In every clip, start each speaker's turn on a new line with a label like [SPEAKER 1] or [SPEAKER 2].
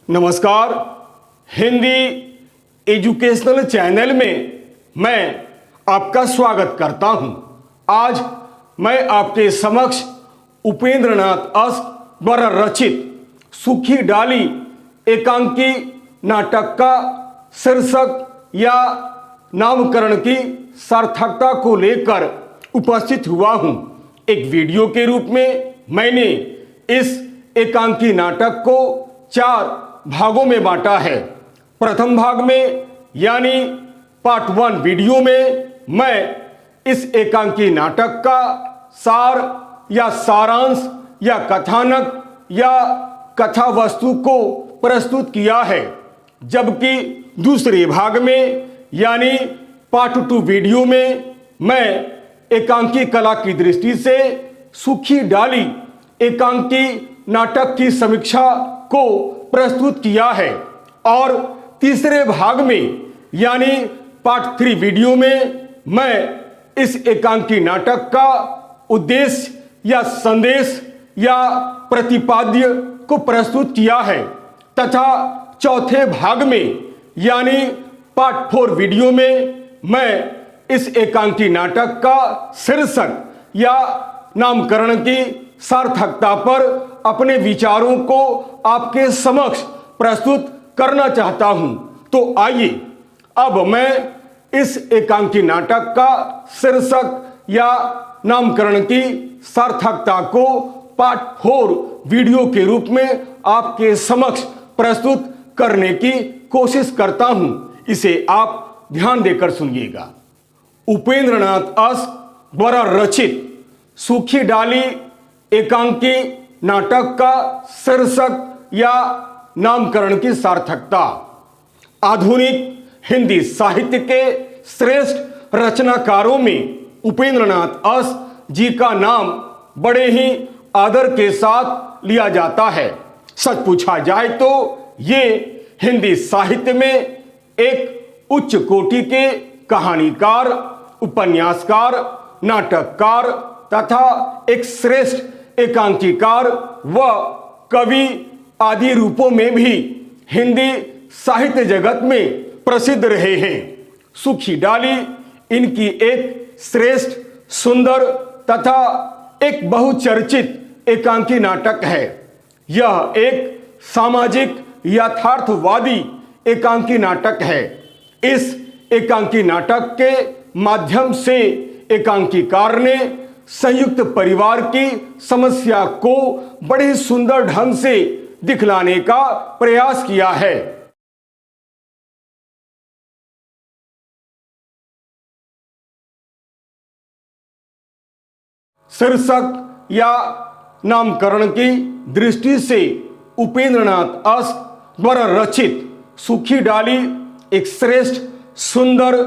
[SPEAKER 1] नमस्कार। Hindi educational channel में मैं आपका स्वागत करता हूं। आज मैं आपके समक्ष उपेंद्रनाथ अस्त द्वारा रचित सूखी डाली एकांकी नाटक का शीर्षक या नामकरण की सार्थकता को लेकर उपस्थित हुआ हूं। एक वीडियो के रूप में मैंने इस एकांकी नाटक को 4 भागों में बांटा है। प्रथम भाग में यानी पार्ट 1 वीडियो में मैं इस एकांकी नाटक का सार या सारांश या कथानक या कथा वस्तु को प्रस्तुत किया है, जबकि दूसरे भाग में यानी पार्ट 2 वीडियो में मैं एकांकी कला की दृष्टि से सूखी डाली एकांकी नाटक की समीक्षा को प्रस्तुत किया है और तीसरे भाग में यानी पार्ट 3 वीडियो में मैं इस एकांकी नाटक का उद्देश्य या संदेश या प्रतिपाद्य को प्रस्तुत किया है तथा चौथे भाग में यानी पार्ट 4 वीडियो में मैं इस एकांकी नाटक का शीर्षक या नामकरण की सार्थकता पर अपने विचारों को आपके समक्ष प्रस्तुत करना चाहता हूं। तो आइए अब मैं इस एकांकी नाटक का शीर्षक या नामकरण की सार्थकता को पार्ट 4 वीडियो के रूप में आपके समक्ष प्रस्तुत करने की कोशिश करता हूं। इसे आप ध्यान देकर सुनिएगा। उपेंद्रनाथ अस्त द्वारा रचित सूखी डाली एकांकी नाटक का शीर्षक या नामकरण की सार्थकता। आधुनिक हिंदी साहित्य के श्रेष्ठ रचनाकारों में उपेंद्रनाथ अस्त जी का नाम बड़े ही आदर के साथ लिया जाता है। सच पूछा जाए तो ये हिंदी साहित्य में एक उच्च कोटि के कहानीकार, उपन्यासकार, नाटककार तथा एक श्रेष्ठ एकांकीकार व कवि आदि रूपों में भी हिंदी साहित्य जगत में प्रसिद्ध रहे हैं। सूखी डाली इनकी एक श्रेष्ठ, सुंदर तथा एक बहुचर्चित एकांकी नाटक है। यह एक सामाजिक यथार्थवादी एकांकी नाटक है। इस एकांकी नाटक के माध्यम से एकांकीकार ने संयुक्त परिवार की समस्या को बड़े सुंदर ढंग से दिखलाने का प्रयास किया है। शीर्षक या नामकरण की दृष्टि से उपेंद्रनाथ अस्त द्वारा रचित सूखी डाली एक श्रेष्ठ, सुंदर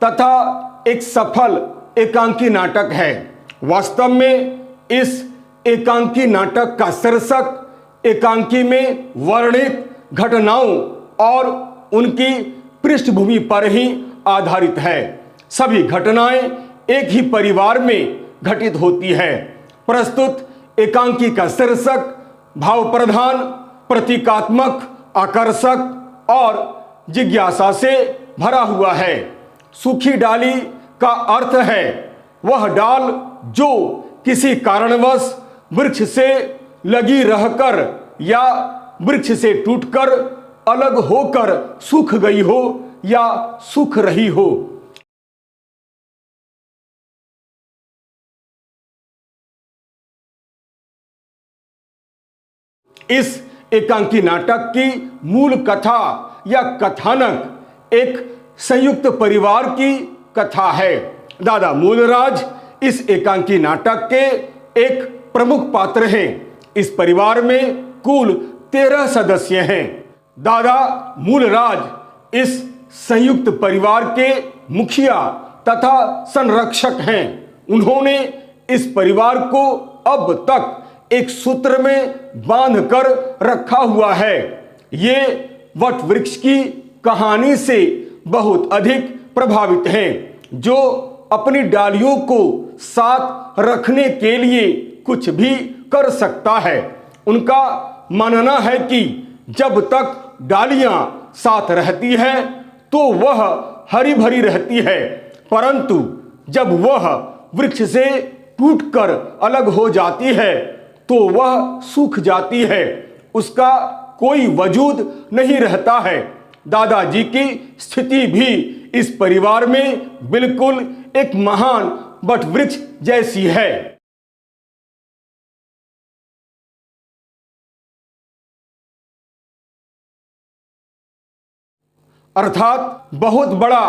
[SPEAKER 1] तथा एक सफल एकांकी नाटक है। वास्तव में इस एकांकी नाटक का शीर्षक एकांकी में वर्णित घटनाओं और उनकी पृष्ठभूमि पर ही आधारित है। सभी घटनाएं एक ही परिवार में घटित होती है। प्रस्तुत एकांकी का शीर्षक भावप्रधान, प्रतीकात्मक, आकर्षक और जिज्ञासा से भरा हुआ है। सूखी डाली का अर्थ है वह डाल जो किसी कारणवश वृक्ष से लगी रहकर या वृक्ष से टूटकर अलग होकर सूख गई हो या सूख रही हो। इस एकांकी नाटक की मूल कथा या कथानक एक संयुक्त परिवार की कथा है। दादा मूलराज इस एकांकी नाटक के एक प्रमुख पात्र हैं। इस परिवार में कुल 13 सदस्य हैं। दादा मूलराज इस संयुक्त परिवार के मुखिया तथा संरक्षक हैं। उन्होंने इस परिवार को अब तक एक सूत्र में बांधकर रखा हुआ है। ये वट वृक्ष की कहानी से बहुत अधिक प्रभावित हैं, जो अपनी डालियों को साथ रखने के लिए कुछ भी कर सकता है। उनका मानना है कि जब तक डालियां साथ रहती है तो वह हरी भरी रहती है, परंतु जब वह वृक्ष से टूटकर अलग हो जाती है तो वह सूख जाती है, उसका कोई वजूद नहीं रहता है। दादाजी की स्थिति भी इस परिवार में बिल्कुल एक महान वट वृक्ष जैसी है। अर्थात बहुत बड़ा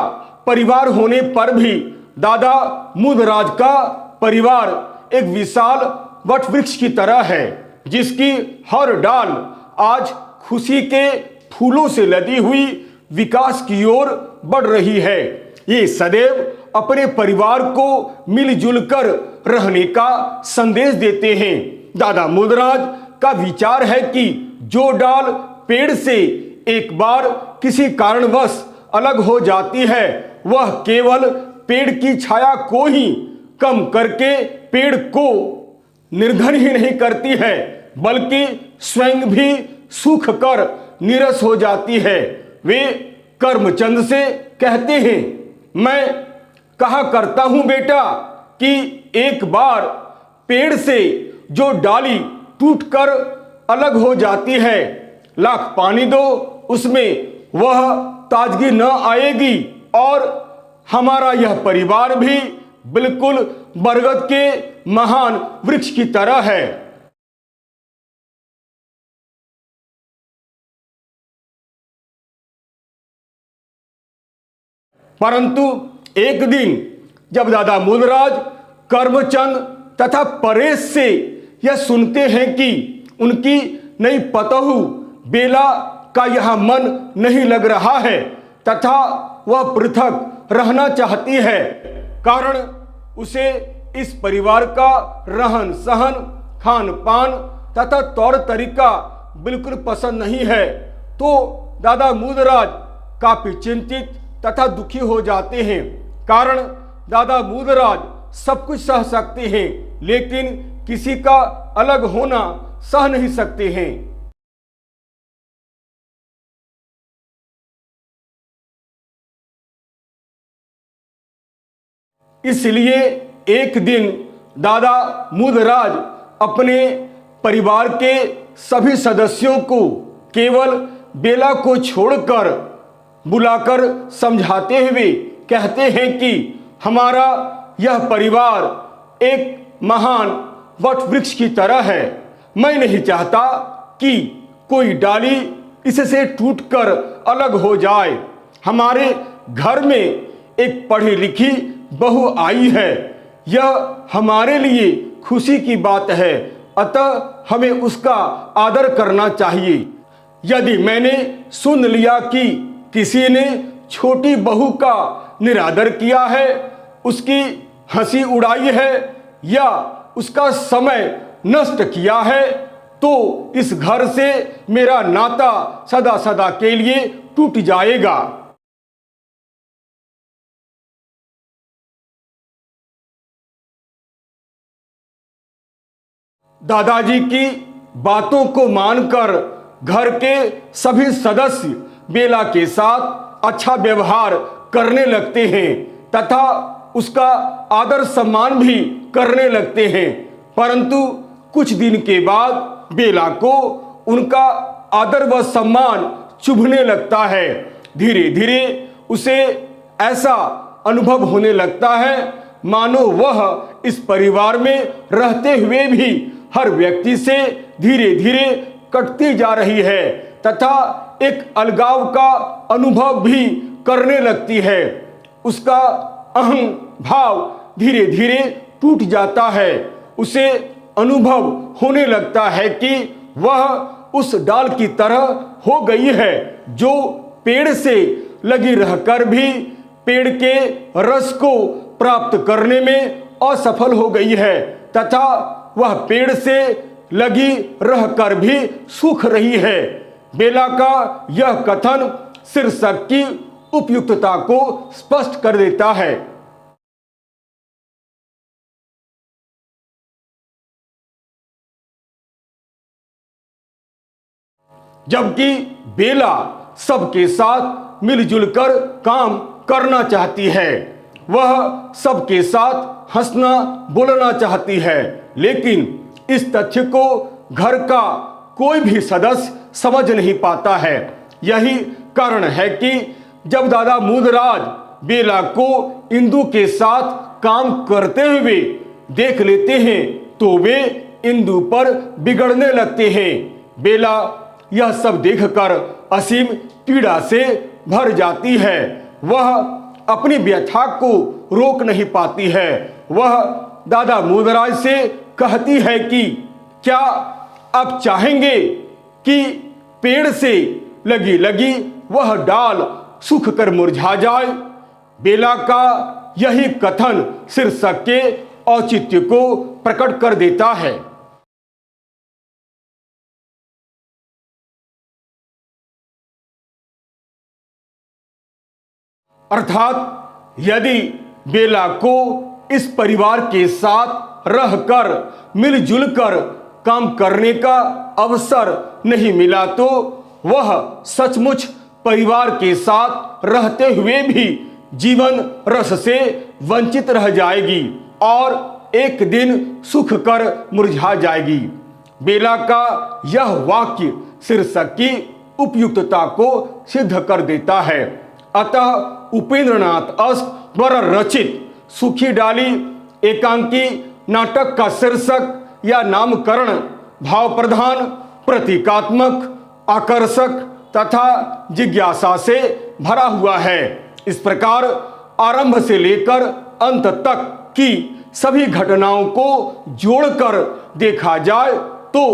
[SPEAKER 1] परिवार होने पर भी दादा मुदराज का परिवार एक विशाल वट वृक्ष की तरह है, जिसकी हर डाल आज खुशी के फूलों से लदी हुई विकास की ओर बढ़ रही है। ये सदैव अपने परिवार को मिलजुल कर रहने का संदेश देते हैं। दादा मुदराज का विचार है कि जो डाल पेड़ से एक बार किसी कारणवश अलग हो जाती है, वह केवल पेड़ की छाया को ही कम करके पेड़ को निर्धन ही नहीं करती है, बल्कि स्वयं भी सूख कर नीरस हो जाती है। वे कर्मचंद से कहते हैं, मैं कहा करता हूं बेटा कि एक बार पेड़ से जो डाली टूटकर अलग हो जाती है, लाख पानी दो, उसमें वह ताजगी न आएगी। और हमारा यह परिवार भी बिल्कुल बरगद के महान वृक्ष की तरह है। परंतु एक दिन जब दादा मुदराज कर्मचंद तथा परेश से यह सुनते हैं कि उनकी नई पतोहू बेला का यह मन नहीं लग रहा है तथा वह पृथक रहना चाहती है, कारण उसे इस परिवार का रहन सहन, खान पान तथा तौर तरीका बिल्कुल पसंद नहीं है, तो दादा मुदराज काफी चिंतित तथा दुखी हो जाते हैं। कारण दादा मुदराज सब कुछ सह सकते हैं, लेकिन किसी का अलग होना सह नहीं सकते हैं। इसलिए एक दिन दादा मुदराज अपने परिवार के सभी सदस्यों को केवल बेला को छोड़कर बुलाकर समझाते हुए कहते हैं कि हमारा यह परिवार एक महान वट वृक्ष की तरह है। मैं नहीं चाहता कि कोई डाली इससे टूटकर अलग हो जाए। हमारे घर में एक पढ़ी लिखी बहू आई है, यह हमारे लिए खुशी की बात है, अतः हमें उसका आदर करना चाहिए। यदि मैंने सुन लिया कि किसी ने छोटी बहू का निरादर किया है, उसकी हंसी उड़ाई है या उसका समय नष्ट किया है, तो इस घर से मेरा नाता सदा सदा के लिए टूट जाएगा। दादाजी की बातों को मानकर घर के सभी सदस्य बेला के साथ अच्छा व्यवहार करने लगते हैं तथा उसका आदर सम्मान भी करने लगते हैं। परंतु कुछ दिन के बाद बेला को उनका आदर व सम्मान चुभने लगता है। धीरे धीरे उसे ऐसा अनुभव होने लगता है मानो वह इस परिवार में रहते हुए भी हर व्यक्ति से धीरे धीरे कटती जा रही है तथा एक अलगाव का अनुभव भी करने लगती है। उसका अहं भाव धीरे धीरे टूट जाता है। उसे अनुभव होने लगता है कि वह उस डाल की तरह हो गई है जो पेड़ से लगी रहकर भी पेड़ के रस को प्राप्त करने में असफल हो गई है तथा वह पेड़ से लगी रहकर भी सूख रही है। बेला का यह कथन शीर्षक की उपयुक्तता को स्पष्ट कर देता है। जबकि बेला सबके साथ मिलजुल कर काम करना चाहती है। वह सबके साथ हंसना बोलना चाहती है, लेकिन इस तथ्य को घर का कोई भी सदस्य समझ नहीं पाता है। यही कारण है कि जब दादा मुदराज बेला को इंदु के साथ काम करते हुए देख लेते हैं तो वे इंदु पर बिगड़ने लगते हैं। बेला यह सब देखकर असीम पीड़ा से भर जाती है। वह अपनी व्यथा को रोक नहीं पाती है। वह दादा मुदराज से कहती है कि क्या आप चाहेंगे कि पेड़ से लगी लगी वह डाल सूख कर मुरझा जाए? बेला का यही कथन शीर्षक के औचित्य को प्रकट कर देता है। अर्थात यदि बेला को इस परिवार के साथ रहकर मिलजुल कर काम करने का अवसर नहीं मिला तो वह सचमुच परिवार के साथ रहते हुए भी जीवन रस से वंचित रह जाएगी और एक दिन सूख कर मुरझा जाएगी। बेला का यह वाक्य शीर्षक की उपयुक्तता को सिद्ध कर देता है। अतः उपेंद्रनाथ अस्त द्वारा रचित सूखी डाली एकांकी नाटक का शीर्षक या नामकरण भाव प्रधान, प्रतीकात्मक, आकर्षक तथा जिज्ञासा से भरा हुआ है। इस प्रकार आरंभ से लेकर अंत तक की सभी घटनाओं को जोड़कर देखा जाए तो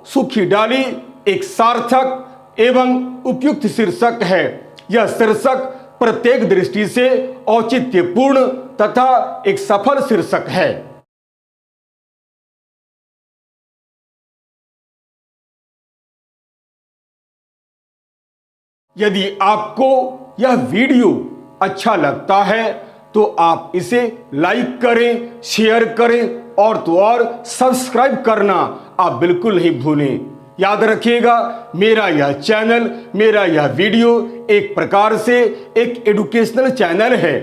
[SPEAKER 1] सूखी डाली एक सार्थक एवं उपयुक्त शीर्षक है। यह शीर्षक प्रत्येक दृष्टि से औचित्यपूर्ण तथा एक सफल शीर्षक है। यदि आपको यह वीडियो अच्छा लगता है तो आप इसे लाइक करें, शेयर करें और तो और सब्सक्राइब करना आप बिल्कुल नहीं भूलें। याद रखिएगा, मेरा यह चैनल, मेरा यह वीडियो एक प्रकार से एक एजुकेशनल चैनल है।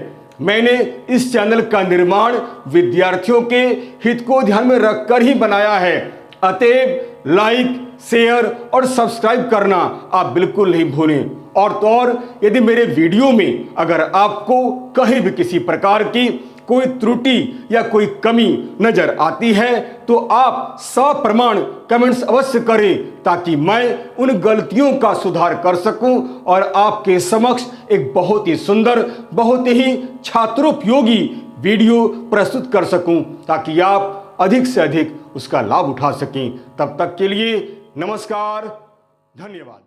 [SPEAKER 1] मैंने इस चैनल का निर्माण विद्यार्थियों के हित को ध्यान में रखकर ही बनाया है। अतएव लाइक, शेयर और सब्सक्राइब करना आप बिल्कुल नहीं भूलें। और तो और यदि मेरे वीडियो में अगर आपको कहीं भी किसी प्रकार की कोई त्रुटि या कोई कमी नजर आती है तो आप सप्रमाण कमेंट्स अवश्य करें, ताकि मैं उन गलतियों का सुधार कर सकूं और आपके समक्ष एक बहुत ही सुंदर, बहुत ही छात्रोपयोगी वीडियो प्रस्तुत कर सकूं, ताकि आप अधिक से अधिक उसका लाभ उठा सकें। तब तक के लिए नमस्कार, धन्यवाद।